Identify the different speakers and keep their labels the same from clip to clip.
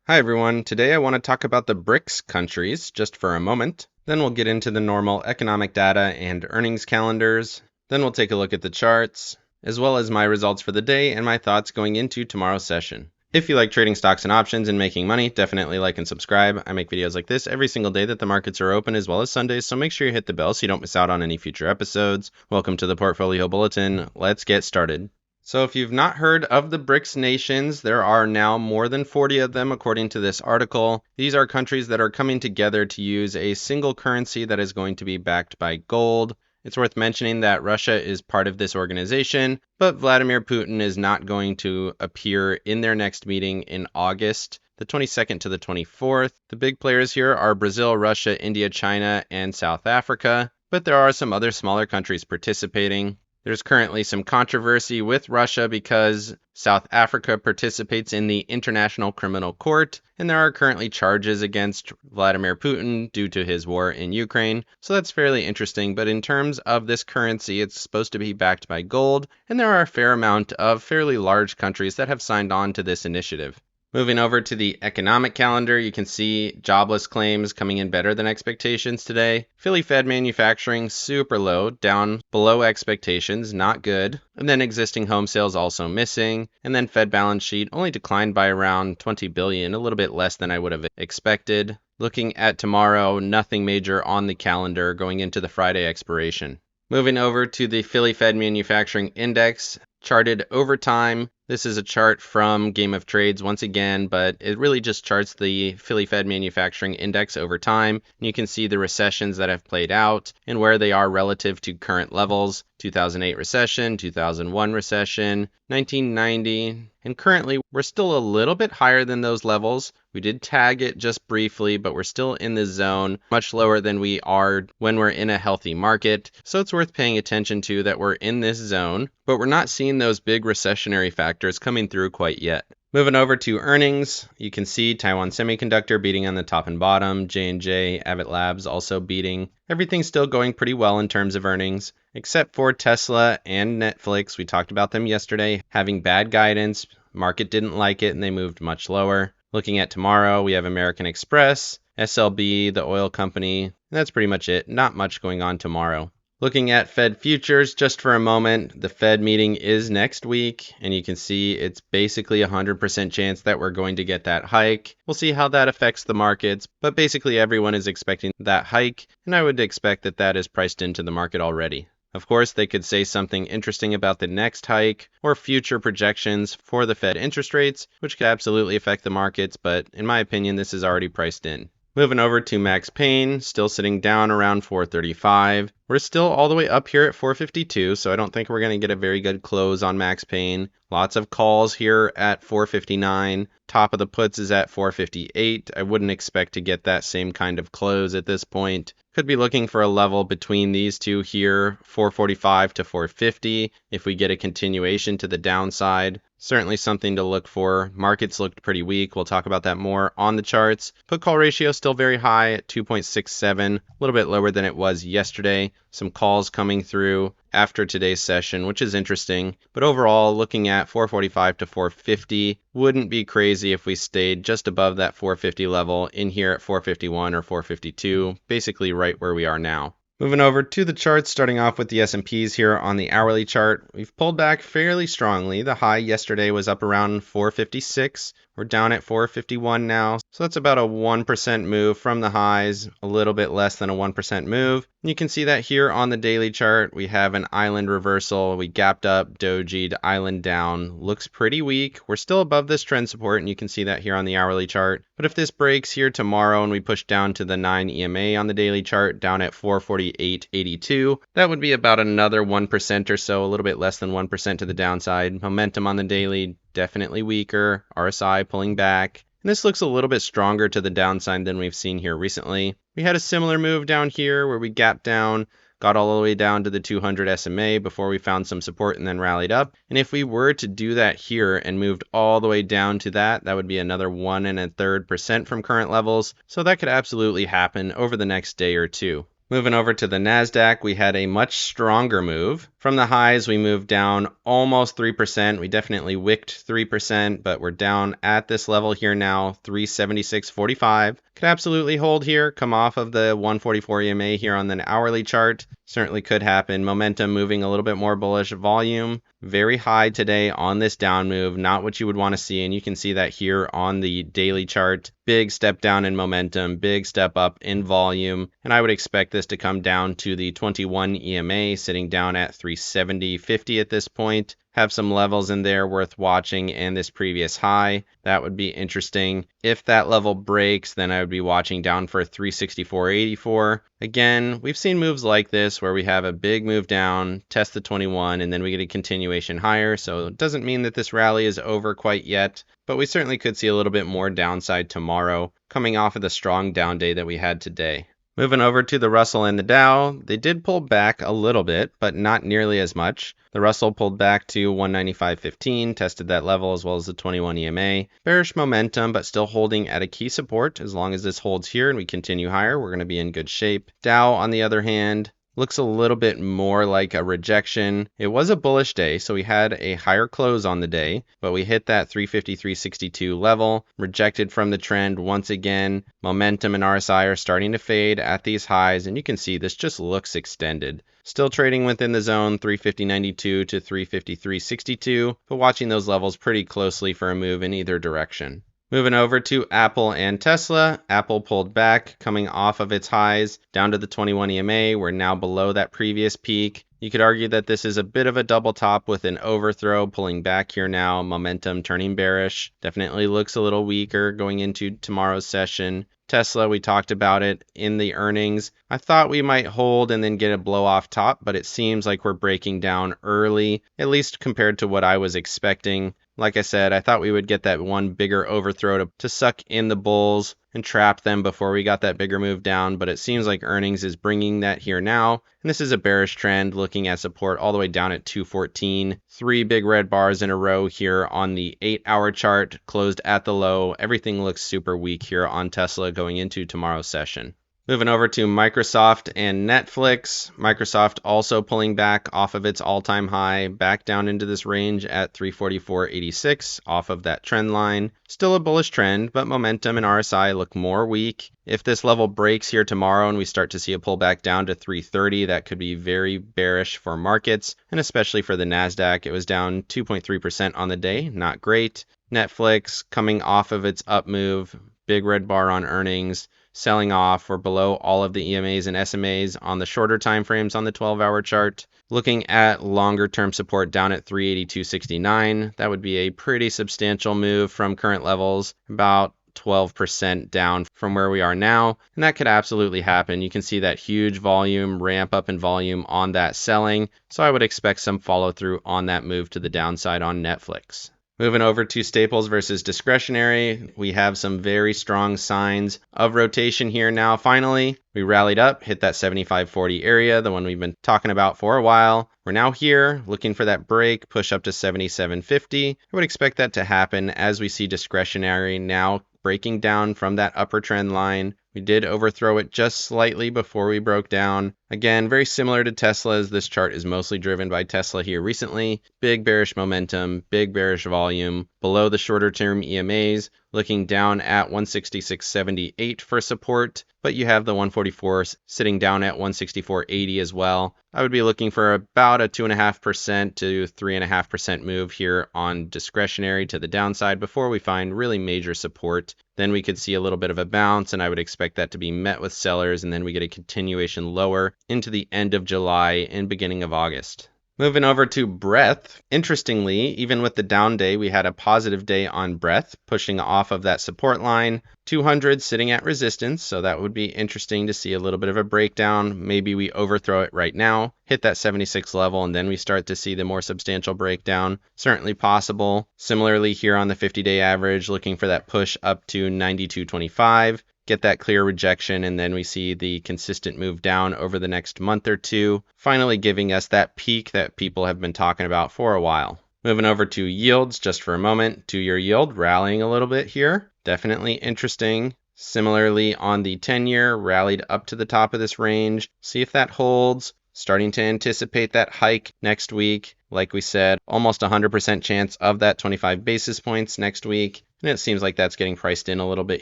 Speaker 1: Hi everyone, today I want to talk about the BRICS countries just for a moment. Then we'll get into the normal economic data and earnings calendars. Then we'll take a look at the charts, as well as my results for the day and my thoughts going into tomorrow's session. If you like trading stocks and options and making money, definitely like and subscribe. I make videos like this every single day that the markets are open, as well as Sundays, so make sure you hit the bell so you don't miss out on any future episodes. Welcome to the Portfolio Bulletin. Let's get started. So if you've not heard of the BRICS nations, there are now more than 40 of them according to this article. These are countries that are coming together to use a single currency that is going to be backed by gold. It's worth mentioning that Russia is part of this organization, but Vladimir Putin is not going to appear in their next meeting in August, the 22nd to the 24th. The big players here are Brazil, Russia, India, China, and South Africa, but there are some other smaller countries participating. There's currently some controversy with Russia because South Africa participates in the International Criminal Court, and there are currently charges against Vladimir Putin due to his war in Ukraine. So that's fairly interesting, but in terms of this currency, it's supposed to be backed by gold, and there are a fair amount of fairly large countries that have signed on to this initiative. Moving over to the economic calendar, you can see jobless claims coming in better than expectations today. Philly Fed manufacturing super low, down below expectations, not good. And then existing home sales also missing. And then Fed balance sheet only declined by around 20 billion, a little bit less than I would have expected. Looking at tomorrow, nothing major on the calendar going into the Friday expiration. Moving over to the Philly Fed manufacturing index, charted over time. This is a chart from Game of Trades once again, but it really just charts the Philly Fed Manufacturing Index over time. And you can see the recessions that have played out and where they are relative to current levels. 2008 recession, 2001 recession, 1990, and currently we're still a little bit higher than those levels. We did tag it just briefly, but we're still in the zone, much lower than we are when we're in a healthy market. So it's worth paying attention to that we're in this zone, but we're not seeing those big recessionary factors coming through quite yet. Moving over to earnings, you can see Taiwan Semiconductor beating on the top and bottom, J&J, Abbott Labs also beating. Everything's still going pretty well in terms of earnings, except for Tesla and Netflix. We talked about them yesterday, having bad guidance. Market didn't like it and they moved much lower. Looking at tomorrow, we have American Express, SLB, the oil company, and that's pretty much it. Not much going on tomorrow. Looking at Fed futures just for a moment, the Fed meeting is next week, and you can see it's basically 100% chance that we're going to get that hike. We'll see how that affects the markets, but basically everyone is expecting that hike, and I would expect that that is priced into the market already. Of course, they could say something interesting about the next hike or future projections for the Fed interest rates, which could absolutely affect the markets, but in my opinion, this is already priced in. Moving over to Max Payne, still sitting down around 435. We're still all the way up here at 452, so I don't think we're going to get a very good close on Max Payne. Lots of calls here at 459. Top of the puts is at 458. I wouldn't expect to get that same kind of close at this point. Could be looking for a level between these two here, 445 to 450, if we get a continuation to the downside. Certainly something to look for. Markets looked pretty weak. We'll talk about that more on the charts. Put call ratio still very high at 2.67, a little bit lower than it was yesterday. Some calls coming through after today's session, which is interesting. But overall, looking at 445 to 450, wouldn't be crazy if we stayed just above that 450 level in here at 451 or 452, basically right where we are now. Moving over to the charts, starting off with the S&Ps here on the hourly chart. We've pulled back fairly strongly. The high yesterday was up around 456. We're down at 451 now. So that's about a 1% move from the highs, a little bit less than a 1% move. You can see that here on the daily chart, we have an island reversal. We gapped up, dojied, island down. Looks pretty weak. We're still above this trend support, and you can see that here on the hourly chart. But if this breaks here tomorrow and we push down to the 9 EMA on the daily chart, down at 448.82, that would be about another 1% or so, a little bit less than 1% to the downside. Momentum on the daily, definitely weaker. RSI pulling back. And this looks a little bit stronger to the downside than we've seen here recently. We had a similar move down here where we gapped down, got all the way down to the 200 SMA before we found some support and then rallied up. And if we were to do that here and moved all the way down to that, that would be another 1.33% from current levels. So that could absolutely happen over the next day or two. Moving over to the NASDAQ, we had a much stronger move. From the highs, we moved down almost 3%. We definitely wicked 3%, but we're down at this level here now, 376.45. Could absolutely hold here, come off of the 144 EMA here on the hourly chart. Certainly could happen. Momentum moving a little bit more bullish. Volume very high today on this down move, not what you would want to see. And you can see that here on the daily chart. Big step down in momentum, big step up in volume. And I would expect this to come down to the 21 EMA, sitting down at 370.50 at this point. Have some levels in there worth watching, and this previous high. That would be interesting. If that level breaks, then I would be watching down for 364.84. Again, we've seen moves like this where we have a big move down, test the 21, and then we get a continuation higher. So it doesn't mean that this rally is over quite yet, but we certainly could see a little bit more downside tomorrow, coming off of the strong down day that we had today. Moving over to the Russell and the Dow, they did pull back a little bit, but not nearly as much. The Russell pulled back to 195.15, tested that level as well as the 21 EMA. Bearish momentum, but still holding at a key support. As long as this holds here and we continue higher, we're going to be in good shape. Dow, on the other hand, looks a little bit more like a rejection. It was a bullish day, so we had a higher close on the day, but we hit that 353.62 level, rejected from the trend once again. Momentum and RSI are starting to fade at these highs, and you can see this just looks extended. Still trading within the zone 350.92 to 353.62, but watching those levels pretty closely for a move in either direction. Moving over to Apple and Tesla, Apple pulled back, coming off of its highs down to the 21 EMA. We're now below that previous peak. You could argue that this is a bit of a double top with an overthrow, pulling back here now, momentum turning bearish. Definitely looks a little weaker going into tomorrow's session. Tesla, we talked about it in the earnings. I thought we might hold and then get a blow off top, but it seems like we're breaking down early, at least compared to what I was expecting. Like I said, I thought we would get that one bigger overthrow to suck in the bulls and trap them before we got that bigger move down, but it seems like earnings is bringing that here now. And this is a bearish trend looking at support all the way down at 214. 3 big red bars in a row here on the 8-hour chart, closed at the low. Everything looks super weak here on Tesla going into tomorrow's session. Moving over to Microsoft and Netflix. Microsoft also pulling back off of its all-time high, back down into this range at 344.86 off of that trend line. Still a bullish trend, but momentum and RSI look more weak. If this level breaks here tomorrow and we start to see a pullback down to 330, that could be very bearish for markets, and especially for the NASDAQ. It was down 2.3% on the day, not great. Netflix coming off of its up move, big red bar on earnings, selling off. We're below all of the EMAs and SMAs on the shorter time frames on the 12-hour chart. Looking at longer term support down at 382.69, that would be a pretty substantial move from current levels, about 12% down from where we are now, and that could absolutely happen. You can see that huge volume, ramp up in volume on that selling, so I would expect some follow through on that move to the downside on Netflix. Moving over to staples versus discretionary, we have some very strong signs of rotation here now. Finally, we rallied up, hit that 75.40 area, the one we've been talking about for a while. We're now here looking for that break, push up to 77.50. I would expect that to happen as we see discretionary now breaking down from that upper trend line. We did overthrow it just slightly before we broke down. Again, very similar to Tesla's. This chart is mostly driven by Tesla here recently. Big bearish momentum, big bearish volume. Below the shorter term EMAs, looking down at 166.78 for support, but you have the 144 sitting down at 164.80 as well. I would be looking for about a 2.5% to 3.5% move here on discretionary to the downside before we find really major support. Then we could see a little bit of a bounce, and I would expect that to be met with sellers, and then we get a continuation lower into the end of July and beginning of August. Moving over to breadth. Interestingly, even with the down day, we had a positive day on breadth, pushing off of that support line. 200 sitting at resistance, so that would be interesting to see a little bit of a breakdown. Maybe we overthrow it right now, hit that 76 level, and then we start to see the more substantial breakdown. Certainly possible. Similarly, here on the 50-day average, looking for that push up to 92.25. Get that clear rejection, and then we see the consistent move down over the next month or two, finally giving us that peak that people have been talking about for a while. Moving over to yields just for a moment. 2-year yield rallying a little bit here. Definitely interesting. Similarly on the 10-year, rallied up to the top of this range. See if that holds. starting to anticipate that hike next week. Like we said, almost 100% chance of that 25 basis points next week. And it seems like that's getting priced in a little bit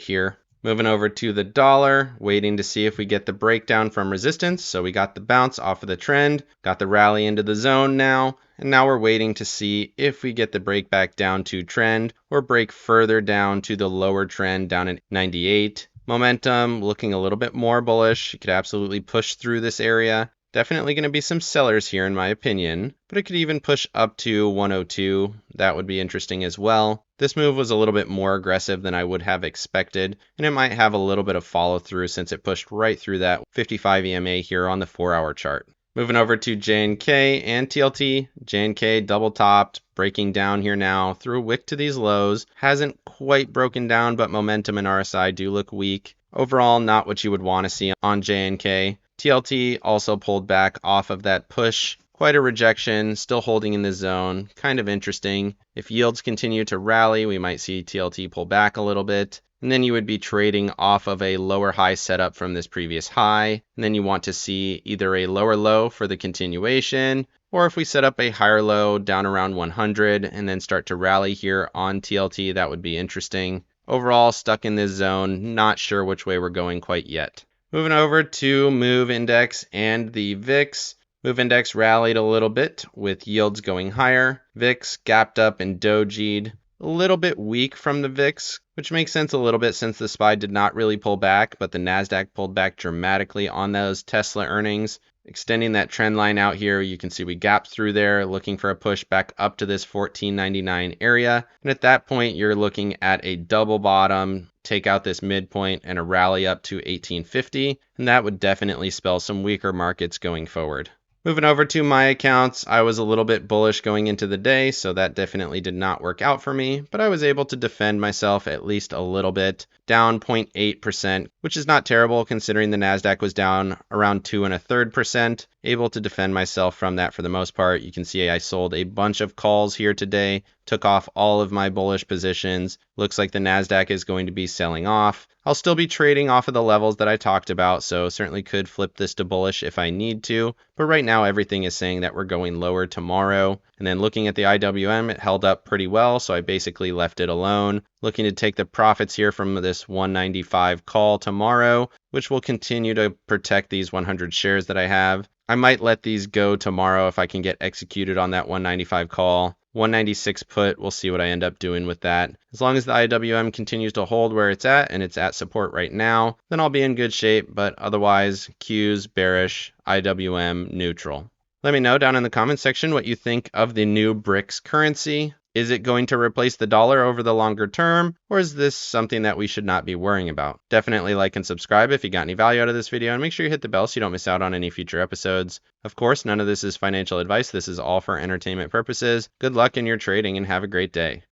Speaker 1: here. Moving over to the dollar, waiting to see if we get the breakdown from resistance. So we got the bounce off of the trend, got the rally into the zone now, and now we're waiting to see if we get the break back down to trend or break further down to the lower trend down at 98. Momentum looking a little bit more bullish. You could absolutely push through this area. Definitely going to be some sellers here in my opinion, but it could even push up to 102. That would be interesting as well. This move was a little bit more aggressive than I would have expected, and it might have a little bit of follow through since it pushed right through that 55 EMA here on the 4-hour chart. Moving over to JNK and TLT. JNK double topped, breaking down here now through a wick to these lows. Hasn't quite broken down, but momentum and RSI do look weak. Overall, not what you would want to see on JNK. TLT also pulled back off of that push. Quite a rejection, still holding in the zone. Kind of interesting. If yields continue to rally, we might see TLT pull back a little bit. And then you would be trading off of a lower high setup from this previous high. And then you want to see either a lower low for the continuation, or if we set up a higher low down around 100 and then start to rally here on TLT, that would be interesting. Overall, stuck in this zone, not sure which way we're going quite yet. Moving over to MOVE Index and the VIX. MOVE Index rallied a little bit with yields going higher. VIX gapped up and dojied. A little bit weak from the VIX, which makes sense a little bit since the SPY did not really pull back, but the NASDAQ pulled back dramatically on those Tesla earnings. Extending that trend line out here, you can see we gapped through there, looking for a push back up to this 14.99 area. And at that point, you're looking at a double bottom, take out this midpoint, and a rally up to 1850. And that would definitely spell some weaker markets going forward. Moving over to my accounts, I was a little bit bullish going into the day, so that definitely did not work out for me, but I was able to defend myself at least a little bit, down 0.8%, which is not terrible considering the NASDAQ was down around 2.33%. Able to defend myself from that for the most part. You can see I sold a bunch of calls here today, took off all of my bullish positions. Looks like the NASDAQ is going to be selling off. I'll still be trading off of the levels that I talked about, so certainly could flip this to bullish if I need to. But right now, everything is saying that we're going lower tomorrow. And then looking at the IWM, it held up pretty well, so I basically left it alone. Looking to take the profits here from this 195 call tomorrow, which will continue to protect these 100 shares that I have. I might let these go tomorrow if I can get executed on that 195 call. 196 put, we'll see what I end up doing with that. As long as the IWM continues to hold where it's at, and it's at support right now, then I'll be in good shape, but otherwise, Qs bearish, IWM neutral. Let me know down in the comments section what you think of the new BRIC currency. Is it going to replace the dollar over the longer term, or is this something that we should not be worrying about? Definitely like and subscribe if you got any value out of this video, and make sure you hit the bell so you don't miss out on any future episodes. Of course, none of this is financial advice. This is all for entertainment purposes. Good luck in your trading and have a great day.